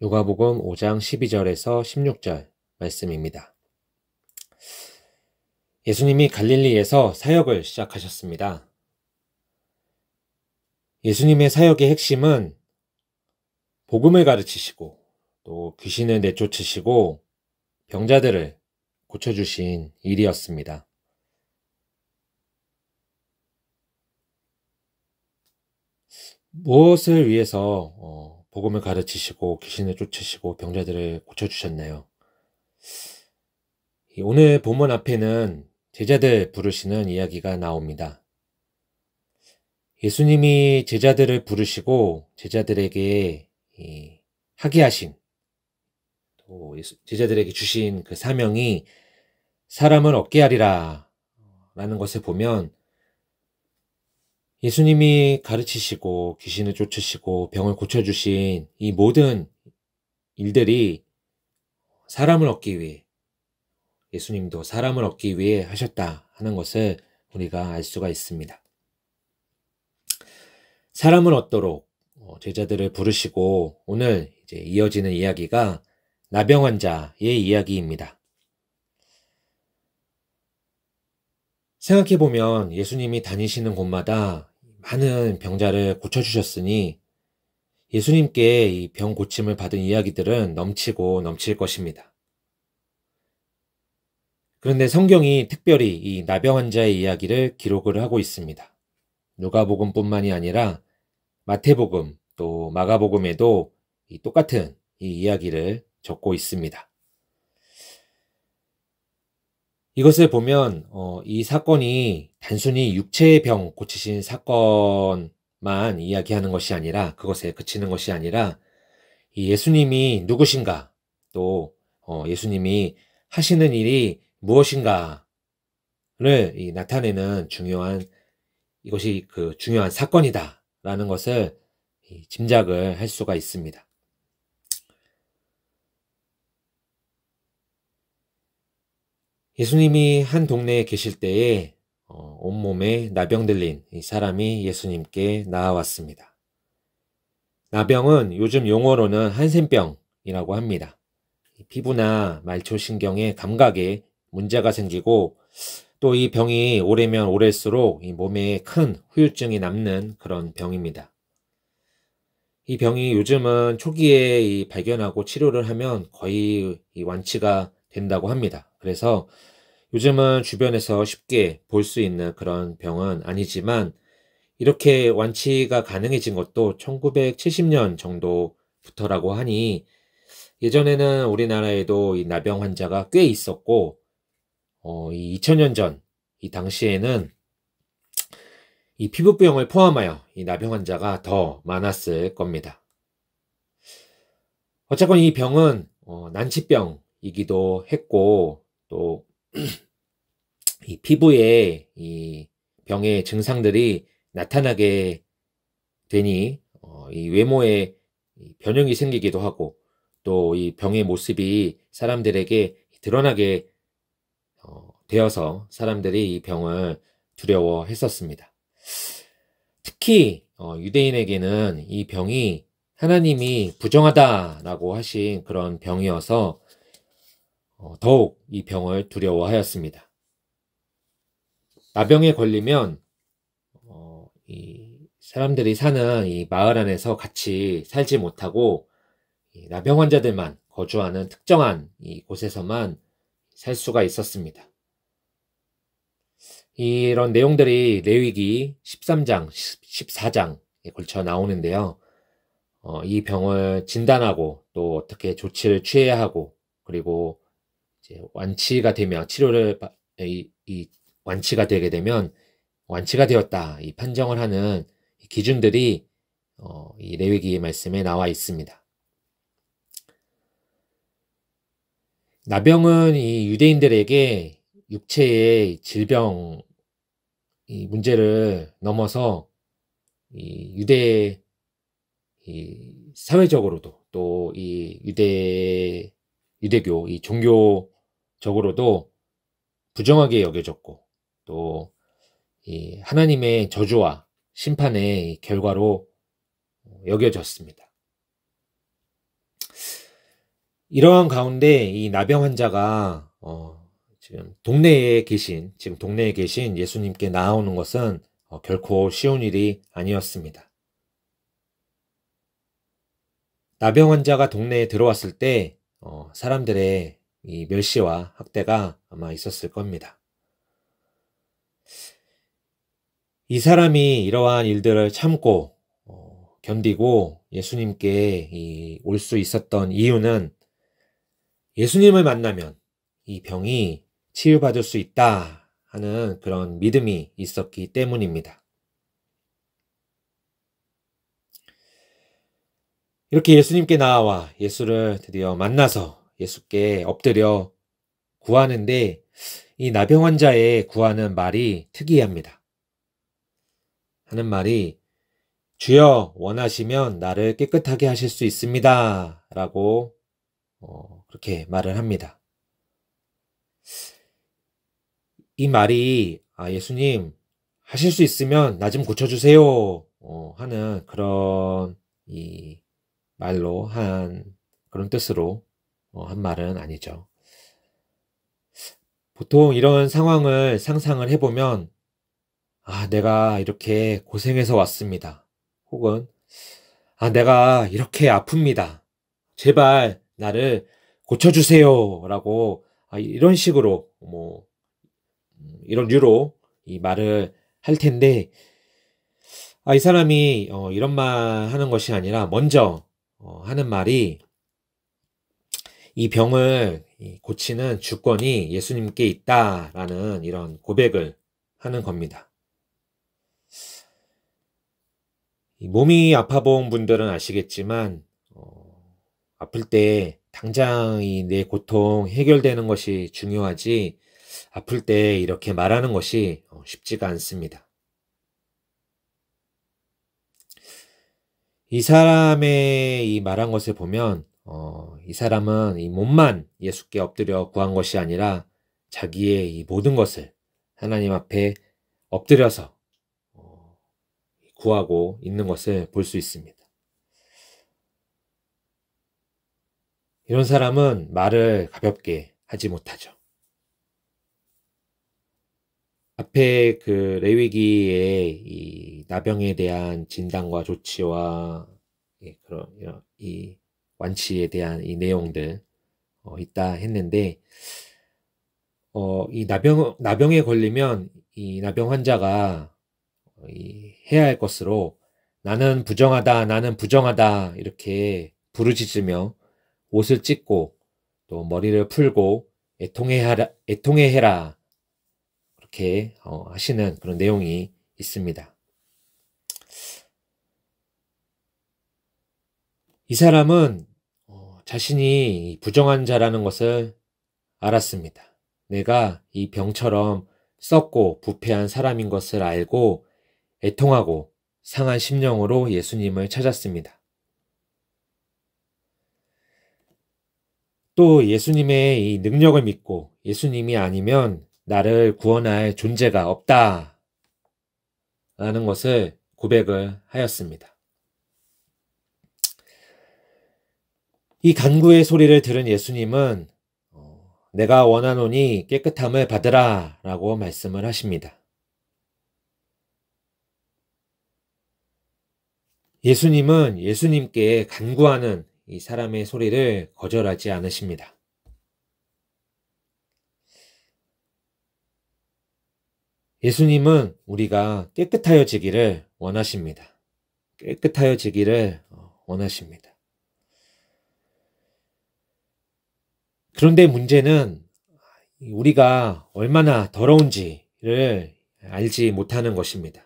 누가복음 5장 12절에서 16절 말씀입니다. 예수님이 갈릴리에서 사역을 시작하셨습니다. 예수님의 사역의 핵심은 복음을 가르치시고 또 귀신을 내쫓으시고 병자들을 고쳐주신 일이었습니다. 무엇을 위해서 복음을 가르치시고 귀신을 쫓으시고 병자들을 고쳐주셨나요? 오늘 본문 앞에는 제자들 부르시는 이야기가 나옵니다. 예수님이 제자들을 부르시고 제자들에게 하게 하신, 또 제자들에게 주신 그 사명이 사람을 얻게 하리라 라는 것을 보면 예수님이 가르치시고 귀신을 쫓으시고 병을 고쳐주신 이 모든 일들이 사람을 얻기 위해, 예수님도 사람을 얻기 위해 하셨다 하는 것을 우리가 알 수가 있습니다. 사람을 얻도록 제자들을 부르시고 오늘 이제 이어지는 이야기가 나병 환자의 이야기입니다. 생각해보면 예수님이 다니시는 곳마다 많은 병자를 고쳐주셨으니 예수님께 이 병 고침을 받은 이야기들은 넘치고 넘칠 것입니다. 그런데 성경이 특별히 이 나병 환자의 이야기를 기록을 하고 있습니다. 누가복음뿐만이 아니라 마태복음 또 마가복음에도 똑같은 이 이야기를 적고 있습니다. 이것을 보면 이 사건이 단순히 육체의 병 고치신 사건만 이야기하는 것이 아니라, 그것에 그치는 것이 아니라 이 예수님이 누구신가, 또 예수님이 하시는 일이 무엇인가를 나타내는 이것이 그 중요한 사건이다 라는 것을 짐작을 할 수가 있습니다. 예수님이 한 동네에 계실 때에 온몸에 나병 들린 이 사람이 예수님께 나아왔습니다. 나병은 요즘 용어로는 한센병이라고 합니다. 피부나 말초신경의 감각에 문제가 생기고 또 이 병이 오래면 오래일수록 이 몸에 큰 후유증이 남는 그런 병입니다. 이 병이 요즘은 초기에 발견하고 치료를 하면 거의 완치가 된다고 합니다. 그래서 요즘은 주변에서 쉽게 볼 수 있는 그런 병은 아니지만 이렇게 완치가 가능해진 것도 1970년 정도부터라고 하니 예전에는 우리나라에도 이 나병 환자가 꽤 있었고 이 2000년 전 이 당시에는 이 피부병을 포함하여 이 나병 환자가 더 많았을 겁니다. 어쨌건 이 병은 난치병이기도 했고 또 이 피부에 이 병의 증상들이 나타나게 되니 이 외모에 변형이 생기기도 하고 또 이 병의 모습이 사람들에게 드러나게 되어서 사람들이 이 병을 두려워했었습니다. 특히 유대인에게는 이 병이 하나님이 부정하다라고 하신 그런 병이어서 더욱 이 병을 두려워하였습니다. 나병에 걸리면 이 사람들이 사는 이 마을 안에서 같이 살지 못하고 이 나병 환자들만 거주하는 특정한 이 곳에서만 살 수가 있었습니다. 이런 내용들이 레위기 13장, 14장에 걸쳐 나오는데요. 이 병을 진단하고 또 어떻게 조치를 취해야 하고, 그리고 이제 완치가 되면 완치가 되게 되면 완치가 되었다 이 판정을 하는 기준들이 이 레위기 말씀에 나와 있습니다. 나병은 이 유대인들에게 육체의 질병 이 문제를 넘어서 이 사회적으로도 또 이 유대교 이 종교적으로도 부정하게 여겨졌고 또 이 하나님의 저주와 심판의 결과로 여겨졌습니다. 이러한 가운데 이 나병 환자가 지금 동네에 계신 예수님께 나아오는 것은 결코 쉬운 일이 아니었습니다. 나병 환자가 동네에 들어왔을 때 사람들의 이 멸시와 학대가 아마 있었을 겁니다. 이 사람이 이러한 일들을 참고 견디고 예수님께 올 수 있었던 이유는 예수님을 만나면 이 병이 치유받을 수 있다 하는 그런 믿음이 있었기 때문입니다. 이렇게 예수님께 나와 예수를 드디어 만나서 예수께 엎드려 구하는데 이 나병 환자의 구하는 말이 특이합니다. 하는 말이 주여 원하시면 나를 깨끗하게 하실 수 있습니다 라고 그렇게 말을 합니다. 이 말이 예수님 하실 수 있으면 나 좀 고쳐주세요 하는 그런 이 말로 그런 뜻으로 한 말은 아니죠. 보통 이런 상황을 상상을 해보면 내가 이렇게 고생해서 왔습니다. 혹은 내가 이렇게 아픕니다. 제발 나를 고쳐주세요 라고 이런 식으로 이런 류로 이 말을 할 텐데 이 사람이 이런 말 하는 것이 아니라 먼저 하는 말이 이 병을 고치는 주권이 예수님께 있다라는 이런 고백을 하는 겁니다. 몸이 아파 본 분들은 아시겠지만 아플 때 당장 내 고통 해결되는 것이 중요하지 아플 때 이렇게 말하는 것이 쉽지가 않습니다. 이 사람의 이 말한 것을 보면 이 사람은 이 몸만 예수께 엎드려 구한 것이 아니라 자기의 이 모든 것을 하나님 앞에 엎드려서 구하고 있는 것을 볼 수 있습니다. 이런 사람은 말을 가볍게 하지 못하죠. 앞에 그 레위기의 이 나병에 대한 진단과 조치와 그런 이 완치에 대한 이 내용들 있다 했는데 이 나병에 걸리면 이 나병 환자가 해야 할 것으로 나는 부정하다 이렇게 부르짖으며 옷을 찢고 또 머리를 풀고 애통해해라 그렇게 하시는 그런 내용이 있습니다. 이 사람은 자신이 부정한 자라는 것을 알았습니다. 내가 이 병처럼 썩고 부패한 사람인 것을 알고 애통하고 상한 심령으로 예수님을 찾았습니다. 또 예수님의 이 능력을 믿고 예수님이 아니면 나를 구원할 존재가 없다 라는 것을 고백을 하였습니다. 이 간구의 소리를 들은 예수님은 내가 원하노니 깨끗함을 받으라 라고 말씀을 하십니다. 예수님은 예수님께 간구하는 이 사람의 소리를 거절하지 않으십니다. 예수님은 우리가 깨끗하여지기를 원하십니다. 깨끗하여지기를 원하십니다. 그런데 문제는 우리가 얼마나 더러운지를 알지 못하는 것입니다.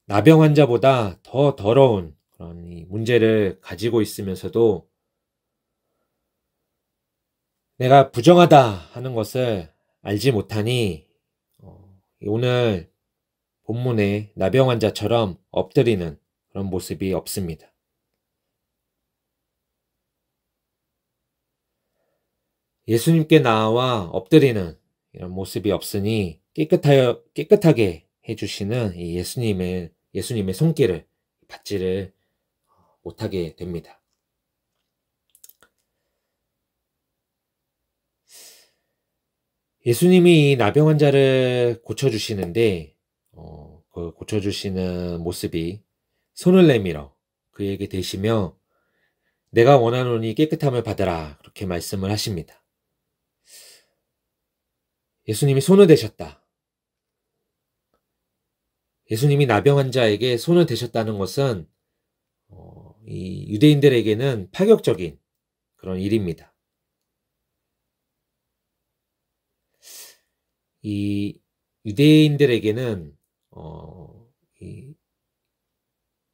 나병 환자보다 더 더러운 그런 이 문제를 가지고 있으면서도 내가 부정하다 하는 것을 알지 못하니 오늘 본문의 나병 환자처럼 엎드리는 그런 모습이 없습니다. 예수님께 나와 엎드리는 이런 모습이 없으니 깨끗하게 해주시는 이 예수님의 손길을 받지를 못하게 됩니다. 예수님이 이 나병 환자를 고쳐주시는데 그 고쳐주시는 모습이 손을 내밀어 그에게 대시며 내가 원하노니 깨끗함을 받으라 그렇게 말씀을 하십니다. 예수님이 손을 대셨다. 예수님이 나병 환자에게 손을 대셨다는 것은 이 유대인들에게는 파격적인 그런 일입니다. 이 유대인들에게는 이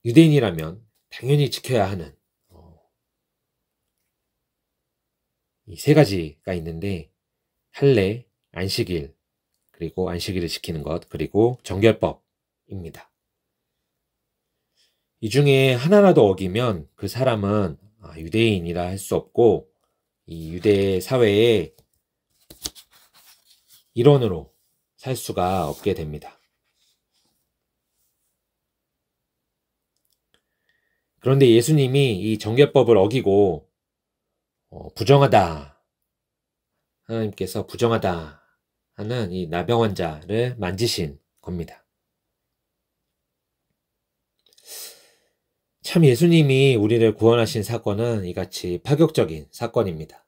유대인이라면 당연히 지켜야 하는 이 세 가지가 있는데 할례, 안식일, 그리고 안식일을 지키는 것, 그리고 정결법입니다. 이 중에 하나라도 어기면 그 사람은 유대인이라 할 수 없고 이 유대 사회의 일원으로 살 수가 없게 됩니다. 그런데 예수님이 이 정결법을 어기고 부정하다, 하나님께서 부정하다 하는 이 나병 환자를 만지신 겁니다. 참 예수님이 우리를 구원하신 사건은 이같이 파격적인 사건입니다.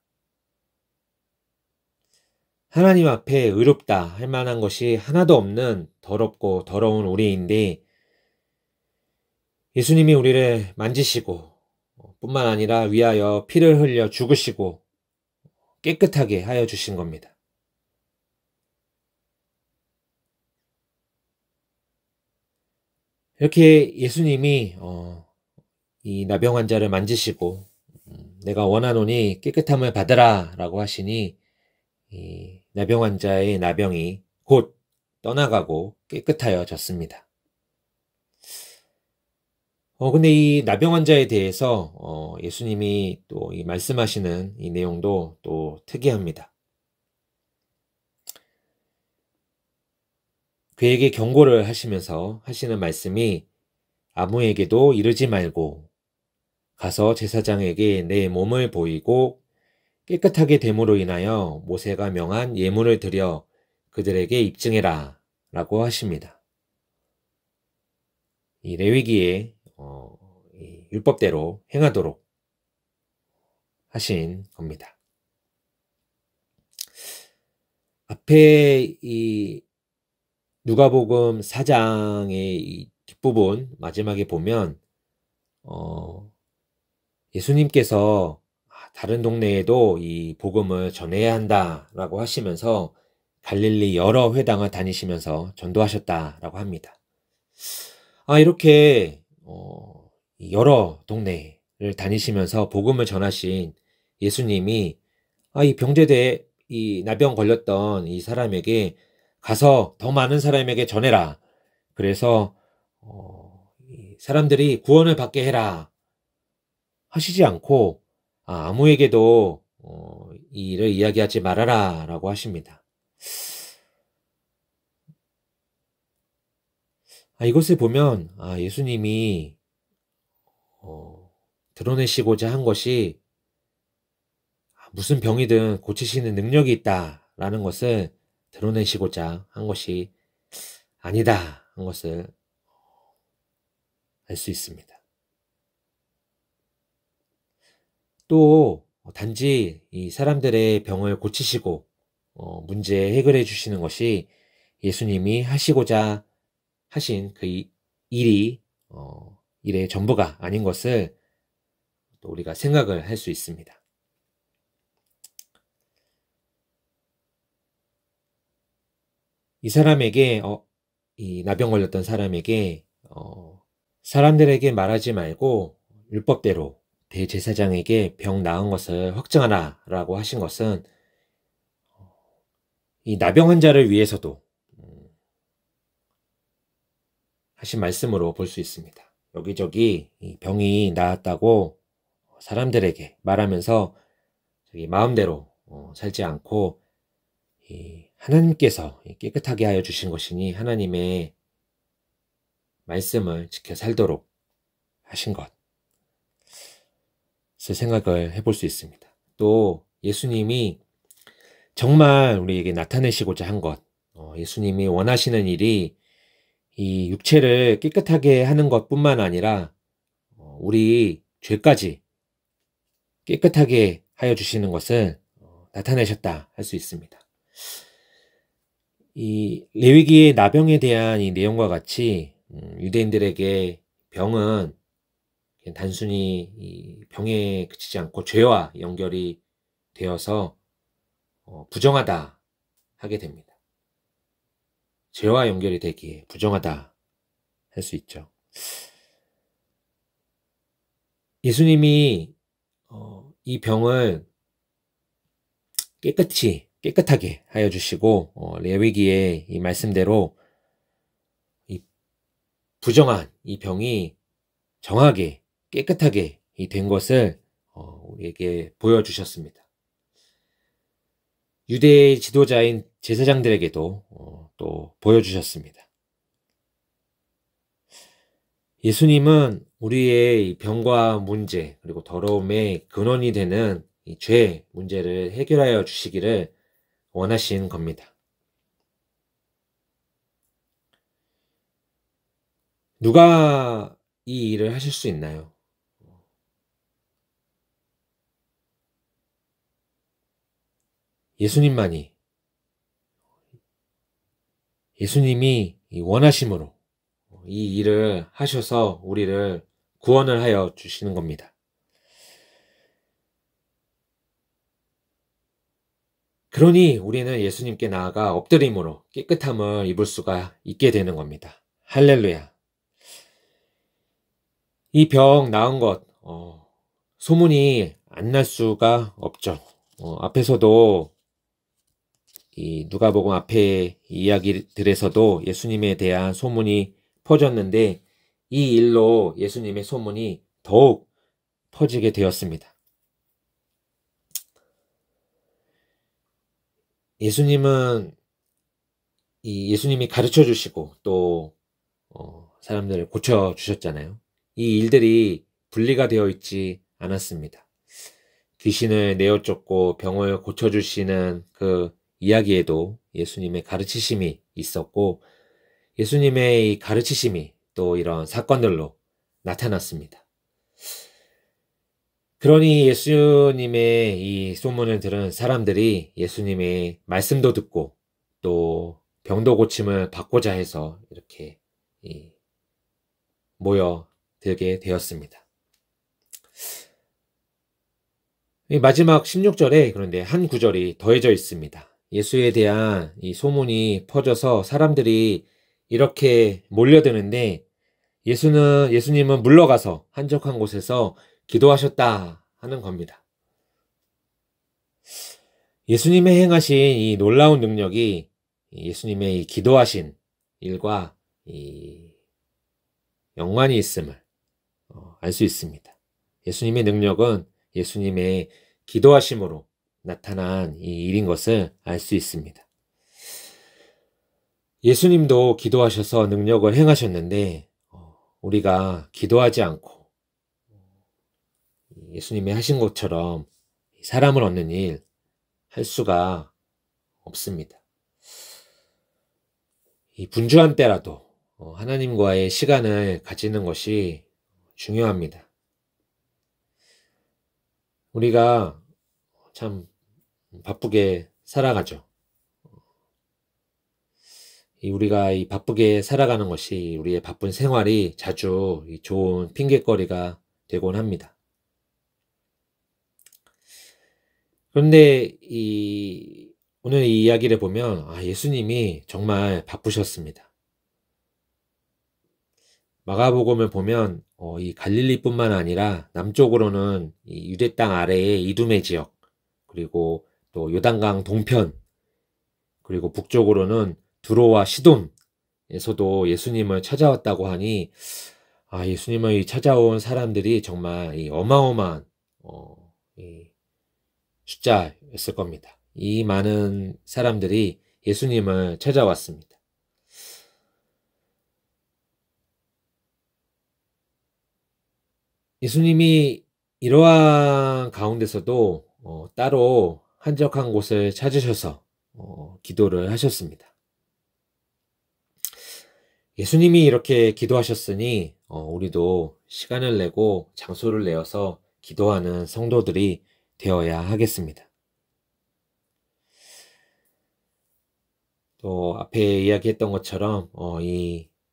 하나님 앞에 의롭다 할 만한 것이 하나도 없는 더럽고 더러운 우리인데 예수님이 우리를 만지시고 뿐만 아니라 위하여 피를 흘려 죽으시고 깨끗하게 하여 주신 겁니다. 이렇게 예수님이 이 나병 환자를 만지시고 내가 원하노니 깨끗함을 받으라 라고 하시니 이 나병 환자의 나병이 곧 떠나가고 깨끗하여졌습니다. 근데 이 나병 환자에 대해서 예수님이 또 이 말씀하시는 이 내용도 또 특이합니다. 그에게 경고를 하시면서 하시는 말씀이 아무에게도 이르지 말고 가서 제사장에게 내 몸을 보이고 깨끗하게 됨으로 인하여 모세가 명한 예물을 드려 그들에게 입증해라 라고 하십니다. 이 레위기에 이 율법대로 행하도록 하신 겁니다. 앞에 이 누가복음 4장의 이 뒷부분 마지막에 보면 예수님께서 다른 동네에도 이 복음을 전해야 한다라고 하시면서 갈릴리 여러 회당을 다니시면서 전도하셨다라고 합니다. 이렇게 여러 동네를 다니시면서 복음을 전하신 예수님이 이 병제대 이 나병 걸렸던 이 사람에게 가서 더 많은 사람에게 전해라. 그래서 이 사람들이 구원을 받게 해라 하시지 않고 아무에게도 이 일을 이야기하지 말아라 라고 하십니다. 이것을 보면 예수님이 드러내시고자 한 것이 무슨 병이든 고치시는 능력이 있다라는 것을 드러내시고자 한 것이 아니다 한 것을 알 수 있습니다. 또 단지 이 사람들의 병을 고치시고 문제 해결해 주시는 것이 예수님이 하시고자 하신 그 일이 일의 전부가 아닌 것을 또 우리가 생각을 할 수 있습니다. 이 사람에게 이 나병 걸렸던 사람에게 사람들에게 말하지 말고 율법대로 대제사장에게 병 나은 것을 확증하라 라고 하신 것은 이 나병 환자를 위해서도 하신 말씀으로 볼 수 있습니다. 여기저기 이 병이 나았다고 사람들에게 말하면서 마음대로 살지 않고 하나님께서 깨끗하게 하여 주신 것이니 하나님의 말씀을 지켜 살도록 하신 것을 생각을 해볼 수 있습니다. 또 예수님이 정말 우리에게 나타내시고자 한 것, 예수님이 원하시는 일이 이 육체를 깨끗하게 하는 것뿐만 아니라 우리 죄까지 깨끗하게 하여 주시는 것을 나타내셨다 할 수 있습니다. 이 레위기의 나병에 대한 이 내용과 같이 유대인들에게 병은 단순히 이 병에 그치지 않고 죄와 연결이 되어서 부정하다 하게 됩니다. 죄와 연결이 되기에 부정하다 할 수 있죠. 예수님이 이 병을 깨끗하게 하여 주시고 레위기의 이 말씀대로 이 부정한 이 병이 정하게 깨끗하게 된 것을 우리에게 보여주셨습니다. 유대의 지도자인 제사장들에게도 또 보여주셨습니다. 예수님은 우리의 이 병과 문제 그리고 더러움의 근원이 되는 이 죄 문제를 해결하여 주시기를 원하신 겁니다. 누가 이 일을 하실 수 있나요? 예수님만이, 예수님이 이 원하심으로 이 일을 하셔서 우리를 구원을 하여 주시는 겁니다. 그러니 우리는 예수님께 나아가 엎드림으로 깨끗함을 입을 수가 있게 되는 겁니다. 할렐루야. 이 병 나은 것, 소문이 안 날 수가 없죠. 앞에서도 이 누가복음 앞에 이야기들에서도 예수님에 대한 소문이 퍼졌는데 이 일로 예수님의 소문이 더욱 퍼지게 되었습니다. 예수님이 가르쳐 주시고 또 사람들을 고쳐 주셨잖아요. 이 일들이 분리가 되어 있지 않았습니다. 귀신을 내어 쫓고 병을 고쳐 주시는 그 이야기에도 예수님의 가르치심이 있었고 예수님의 이 가르치심이 또 이런 사건들로 나타났습니다. 그러니 예수님의 이 소문을 들은 사람들이 예수님의 말씀도 듣고 또 병도 고침을 받고자 해서 이렇게 모여들게 되었습니다. 마지막 16절에 그런데 한 구절이 더해져 있습니다. 예수에 대한 이 소문이 퍼져서 사람들이 이렇게 몰려드는데 예수님은 물러가서 한적한 곳에서 기도하셨다 하는 겁니다. 예수님의 행하신 이 놀라운 능력이 예수님의 이 기도하신 일과 이 연관이 있음을 알 수 있습니다. 예수님의 능력은 예수님의 기도하심으로 나타난 이 일인 것을 알 수 있습니다. 예수님도 기도하셔서 능력을 행하셨는데 우리가 기도하지 않고 예수님이 하신 것처럼 사람을 얻는 일 할 수가 없습니다. 이 분주한 때라도 하나님과의 시간을 가지는 것이 중요합니다. 우리가 참 바쁘게 살아가죠. 우리가 이 바쁘게 살아가는 것이 우리의 바쁜 생활이 자주 좋은 핑곗거리가 되곤 합니다. 그런데 오늘 이 이야기를 보면 예수님이 정말 바쁘셨습니다. 마가복음을 보면 이 갈릴리뿐만 아니라 남쪽으로는 이 유대 땅 아래의 이두메 지역 그리고 또 요단강 동편 그리고 북쪽으로는 두로와 시돈에서도 예수님을 찾아왔다고 하니 예수님을 찾아온 사람들이 정말 이 어마어마한 이 숫자였을 겁니다. 이 많은 사람들이 예수님을 찾아왔습니다. 예수님이 이러한 가운데서도 따로 한적한 곳을 찾으셔서 기도를 하셨습니다. 예수님이 이렇게 기도하셨으니 우리도 시간을 내고 장소를 내어서 기도하는 성도들이 되어야 하겠습니다. 또 앞에 이야기했던 것처럼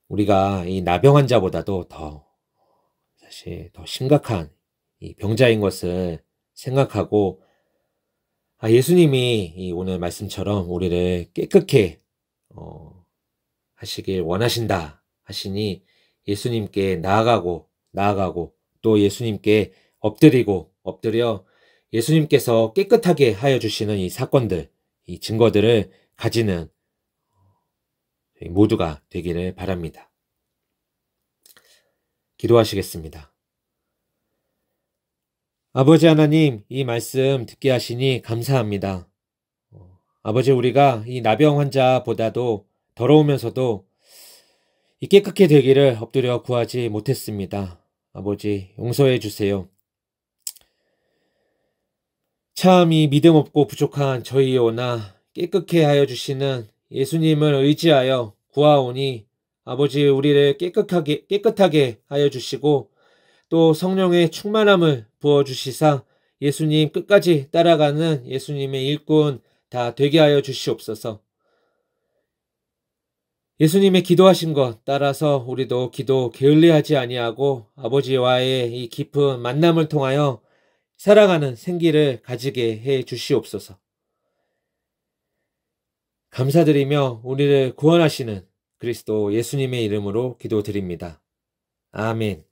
우리가 이 나병 환자보다도 사실 더 심각한 이 병자인 것을 생각하고 예수님이 오늘 말씀처럼 우리를 깨끗게 하시길 원하신다 하시니 예수님께 나아가고 또 예수님께 엎드려 예수님께서 깨끗하게 하여 주시는 이 사건들, 이 증거들을 가지는 저희 모두가 되기를 바랍니다. 기도하시겠습니다. 아버지 하나님, 이 말씀 듣게 하시니 감사합니다. 아버지, 우리가 이 나병 환자보다도 더러우면서도 이 깨끗게 되기를 엎드려 구하지 못했습니다. 아버지, 용서해 주세요. 참 이 믿음 없고 부족한 저희오나 깨끗게 하여 주시는 예수님을 의지하여 구하오니 아버지, 우리를 깨끗하게 하여 주시고 또 성령의 충만함을 부어주시사 예수님 끝까지 따라가는 예수님의 일꾼 다 되게 하여 주시옵소서. 예수님의 기도하신 것 따라서 우리도 기도 게을리하지 아니하고 아버지와의 이 깊은 만남을 통하여 살아가는 생기를 가지게 해 주시옵소서. 감사드리며 우리를 구원하시는 그리스도 예수님의 이름으로 기도드립니다. 아멘.